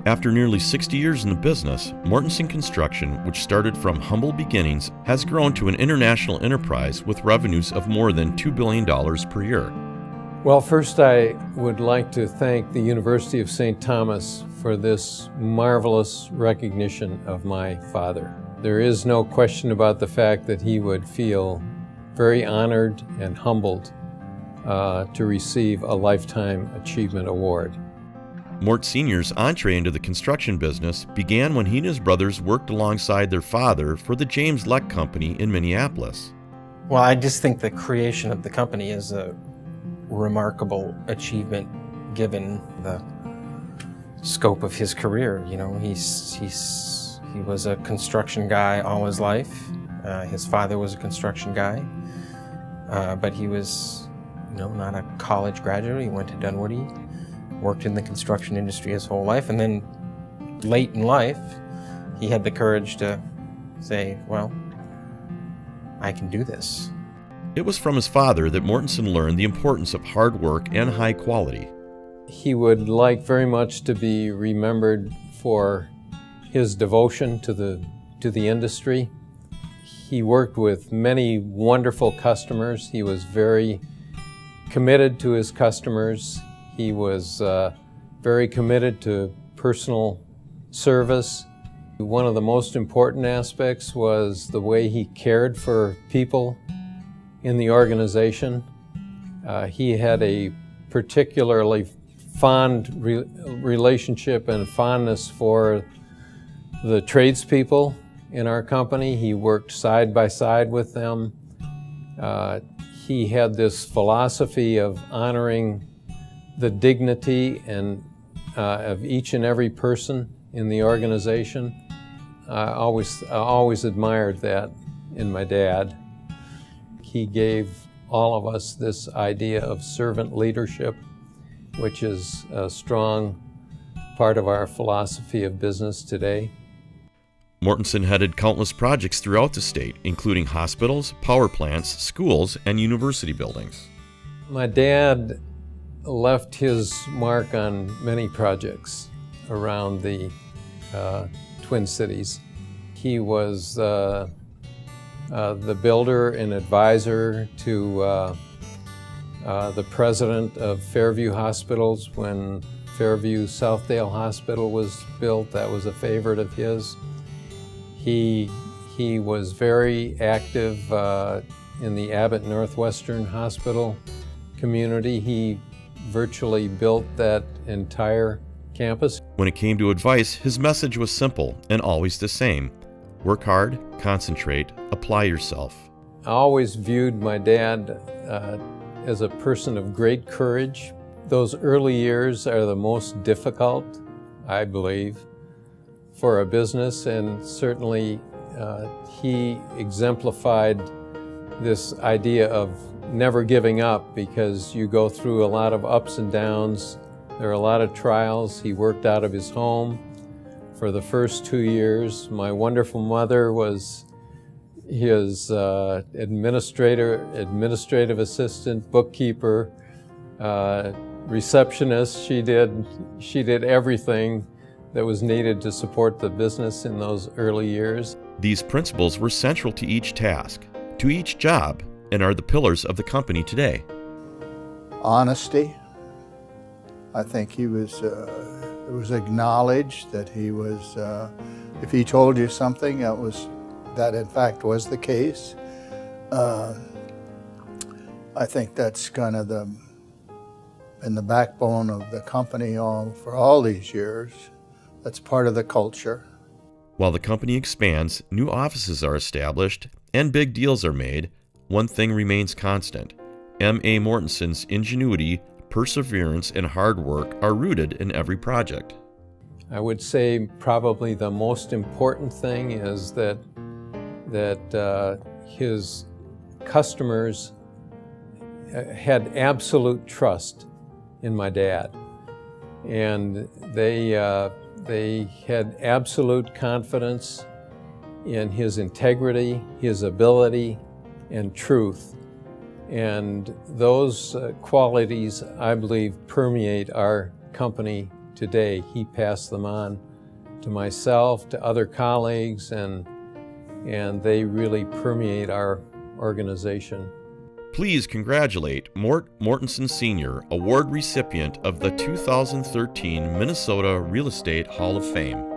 After nearly 60 years in the business, Mortenson Construction, which started from humble beginnings, has grown to an international enterprise with revenues of more than $2 billion per year. Well, first I would like to thank the University of St. Thomas for this marvelous recognition of my father. There is no question about the fact that he would feel very honored and humbled to receive a Lifetime Achievement Award. Mort Sr.'s entree into the construction business began when he and his brothers worked alongside their father for the James Leck Company in Minneapolis. Well, I just think the creation of the company is a remarkable achievement given the scope of his career. You know, he was a construction guy all his life. His father was a construction guy, but he was, not a college graduate. He went to Dunwoody, worked in the construction industry his whole life, and then late in life, he had the courage to say, well, I can do this. It was from his father that Mortenson learned the importance of hard work and high quality. He would like very much to be remembered for his devotion to the industry. He worked with many wonderful customers. He was very committed to his customers. He was very committed to personal service. One of the most important aspects was the way he cared for people in the organization. He had a particularly fond relationship and fondness for the tradespeople in our company. He worked side by side with them. He had this philosophy of honoring the dignity of each and every person in the organization. I always admired that in my dad. He gave all of us this idea of servant leadership, which is a strong part of our philosophy of business today. Mortenson headed countless projects throughout the state, including hospitals, power plants, schools, and university buildings. My dad left his mark on many projects around the Twin Cities. He was the builder and advisor to the president of Fairview Hospitals when Fairview Southdale Hospital was built. That was a favorite of his. He was very active in the Abbott Northwestern Hospital community. He virtually built that entire campus. When it came to advice, his message was simple and always the same. Work hard, concentrate, apply yourself. I always viewed my dad as a person of great courage. Those early years are the most difficult, I believe, for a business, and certainly he exemplified this idea of never giving up, because you go through a lot of ups and downs. There are a lot of trials. He worked out of his home for the first 2 years. My wonderful mother was his administrative assistant, bookkeeper, receptionist. She did everything that was needed to support the business in those early years. These principles were central to each task, to each job, and are the pillars of the company today. Honesty. I think it was acknowledged that he was, if he told you something, that in fact was the case. I think that's kind of in the backbone of the company for all these years. That's part of the culture. While the company expands, new offices are established, and big deals are made, one thing remains constant. M.A. Mortenson's ingenuity, perseverance, and hard work are rooted in every project. I would say probably the most important thing is that his customers had absolute trust in my dad, and they had absolute confidence in his integrity, his ability, and truth. And those qualities, I believe, permeate our company today, he passed them on to myself, to other colleagues, and they really permeate our organization. Please congratulate Mort Mortenson Sr., award recipient of the 2013 Minnesota Real Estate Hall of Fame.